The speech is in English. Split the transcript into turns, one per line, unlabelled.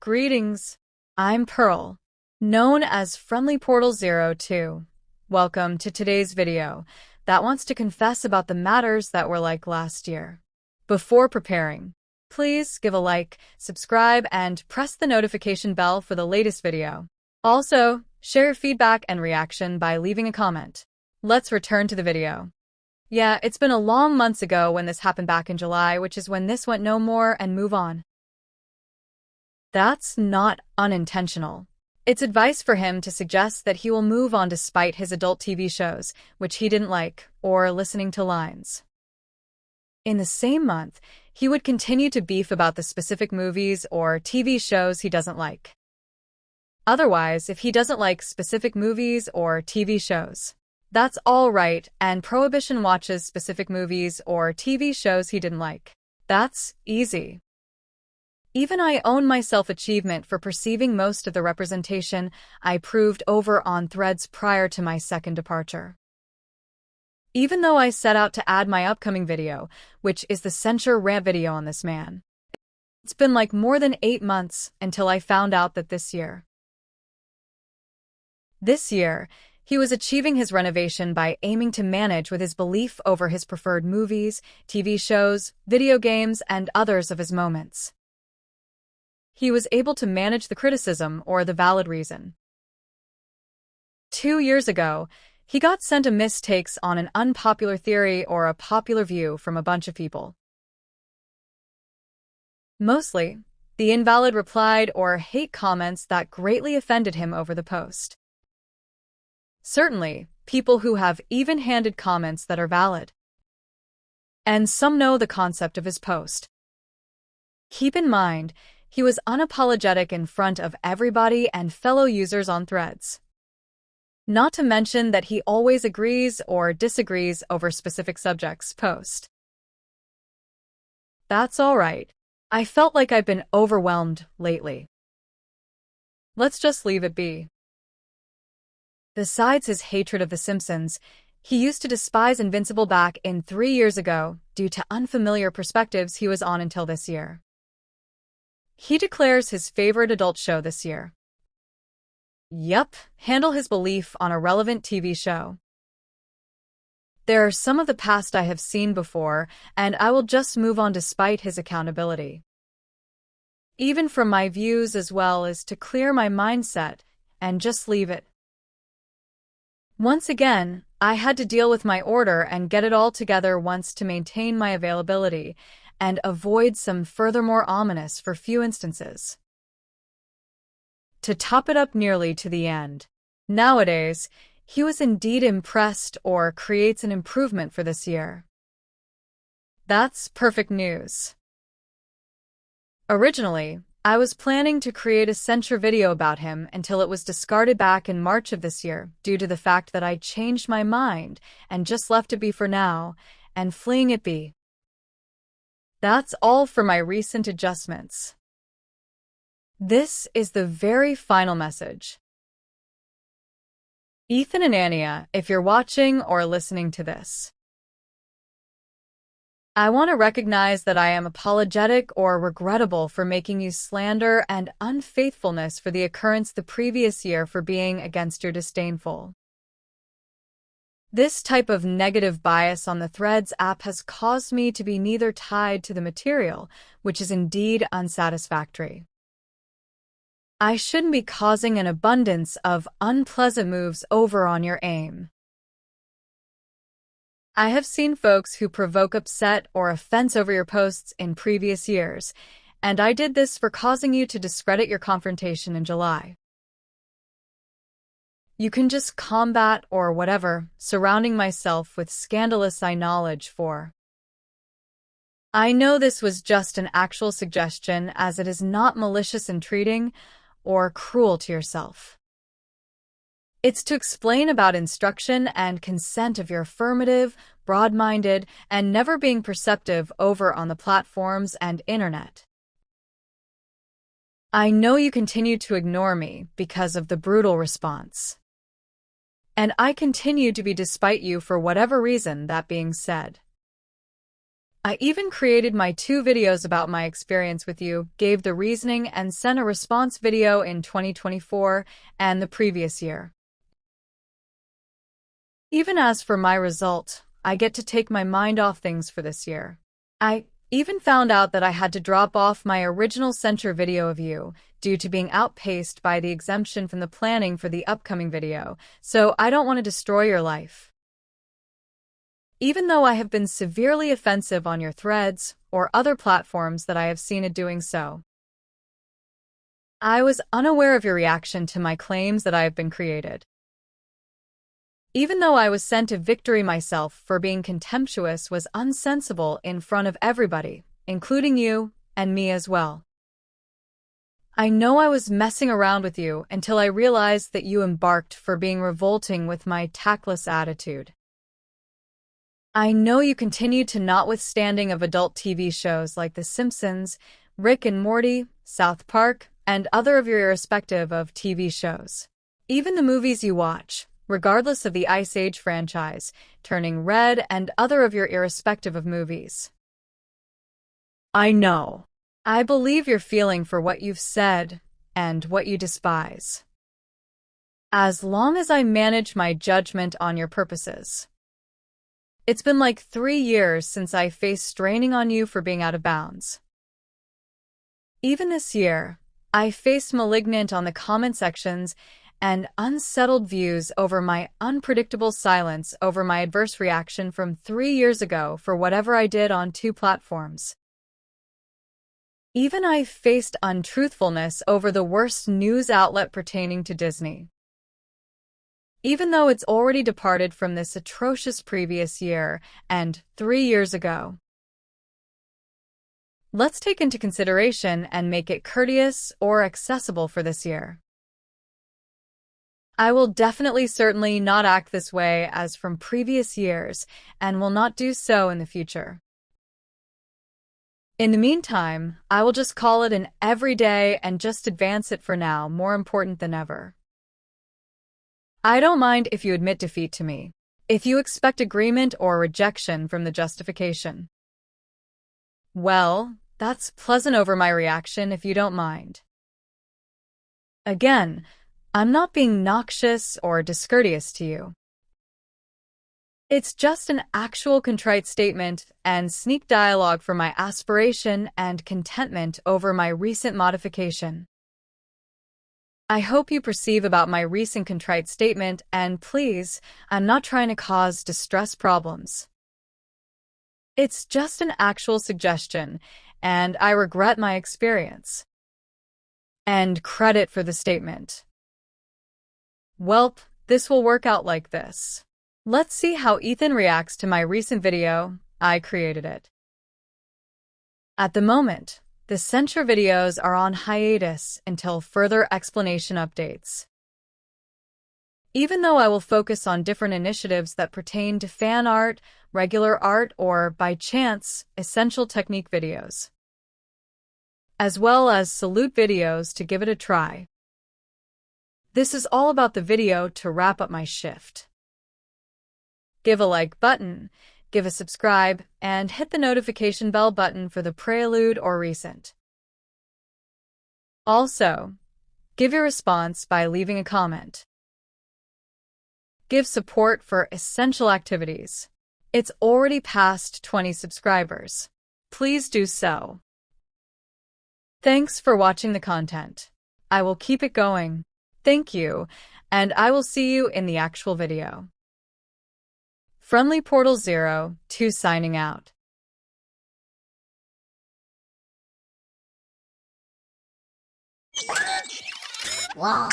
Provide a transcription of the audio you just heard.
Greetings, I'm Pearl, known as FriendlyPortal02. Welcome to today's video that wants to confess about the matters that were like last year. Before preparing, please give a like, subscribe, and press the notification bell for the latest video. Also, share your feedback and reaction by leaving a comment. Let's return to the video. Yeah, it's been a long months ago when this happened back in July, which is when this went no more and move on. That's not unintentional. It's advice for him to suggest that he will move on despite his adult TV shows, which he didn't like, or listening to lines. In the same month, he would continue to beef about the specific movies or TV shows he doesn't like. Otherwise, if he doesn't like specific movies or TV shows, that's all right, and Prohibition watches specific movies or TV shows he didn't like. That's easy. Even I own my self-achievement for perceiving most of the representation I proved over on Threads prior to my second departure. Even though I set out to add my upcoming video, which is the censure rant video on this man. It's been like more than 8 months until I found out that this year, he was achieving his renovation by aiming to manage with his belief over his preferred movies, TV shows, video games, and others of his moments. He was able to manage the criticism or the valid reason. 2 years ago, he got sent a mistakes on an unpopular theory or a popular view from a bunch of people. Mostly, the invalid replied or hate comments that greatly offended him over the post. Certainly, people who have even-handed comments that are valid. And some know the concept of his post. Keep in mind, he was unapologetic in front of everybody and fellow users on Threads. Not to mention that he always agrees or disagrees over specific subjects post. That's all right. I felt like I've been overwhelmed lately. Let's just leave it be. Besides his hatred of The Simpsons, he used to despise Invincible back in 3 years ago due to unfamiliar perspectives he was on until this year. He declares his favorite adult show this year. Yup, handle his belief on a relevant TV show. There are some of the past I have seen before, and I will just move on despite his accountability. Even from my views as well as to clear my mindset and just leave it. Once again, I had to deal with my order and get it all together once to maintain my availability and avoid some furthermore ominous for few instances. To top it up nearly to the end. Nowadays, he was indeed impressed or creates an improvement for this year. That's perfect news. Originally, I was planning to create a censure video about him until it was discarded back in March of this year due to the fact that I changed my mind and just left it be for now and fleeing it be. That's all for my recent adjustments. This is the very final message. Ethan and Anya, if you're watching or listening to this, I want to recognize that I am apologetic or regrettable for making you slander and unfaithfulness for the occurrence the previous year for being against your disdainful. This type of negative bias on the Threads app has caused me to be neither tied to the material, which is indeed unsatisfactory. I shouldn't be causing an abundance of unpleasant moves over on your aim. I have seen folks who provoke upset or offense over your posts in previous years, and I did this for causing you to discredit your confrontation in July. You can just combat or whatever, surrounding myself with scandalous knowledge for. I know this was just an actual suggestion as it is not malicious entreating or cruel to yourself. It's to explain about instruction and consent of your affirmative, broad-minded, and never being perceptive over on the platforms and internet. I know you continue to ignore me because of the brutal response. And I continue to be despite you for whatever reason. That being said, I even created my 2 videos about my experience with you, gave the reasoning, and sent a response video in 2024 and the previous year. Even as for my result, I get to take my mind off things for this year. I even found out that I had to drop off my original censure video of you due to being outpaced by the exemption from the planning for the upcoming video, so I don't want to destroy your life. Even though I have been severely offensive on your threads or other platforms that I have seen it doing so. I was unaware of your reaction to my claims that I have been created. Even though I was sent to victory myself for being contemptuous was unsensible in front of everybody, including you and me as well. I know I was messing around with you until I realized that you embarked for being revolting with my tactless attitude. I know you continued to notwithstanding of adult TV shows like The Simpsons, Rick and Morty, South Park, and other of your irrespective of TV shows. Even the movies you watch, regardless of the Ice Age franchise, Turning Red, and other of your irrespective of movies. I know. I believe your feeling for what you've said and what you despise. As long as I manage my judgment on your purposes. It's been like 3 years since I faced straining on you for being out of bounds. Even this year, I faced malignant on the comment sections and unsettled views over my unpredictable silence over my adverse reaction from 3 years ago for whatever I did on 2 platforms. Even I faced untruthfulness over the worst news outlet pertaining to Disney. Even though it's already departed from this atrocious previous year and 3 years ago. Let's take into consideration and make it courteous or accessible for this year. I will definitely certainly not act this way as from previous years and will not do so in the future. In the meantime, I will just call it an everyday and just advance it for now, more important than ever. I don't mind if you admit defeat to me, if you expect agreement or rejection from the justification. Well, that's pleasant over my reaction if you don't mind. Again, I'm not being noxious or discourteous to you. It's just an actual contrite statement and sneak dialogue for my aspiration and contentment over my recent modification. I hope you perceive about my recent contrite statement, and please, I'm not trying to cause distress problems. It's just an actual suggestion, and I regret my experience. And credit for the statement. Welp, this will work out like this. Let's see how Ethan reacts to my recent video. I created it. At the moment, the censure videos are on hiatus until further explanation updates. Even though I will focus on different initiatives that pertain to fan art, regular art, or, by chance, essential technique videos, as well as salute videos to give it a try. This is all about the video to wrap up my shift. Give a like button, give a subscribe, and hit the notification bell button for the prelude or recent. Also, give your response by leaving a comment. Give support for essential activities. It's already past 20 subscribers. Please do so. Thanks for watching the content. I will keep it going. Thank you, and I will see you in the actual video. Friendly Portal 02 signing out.
Wow.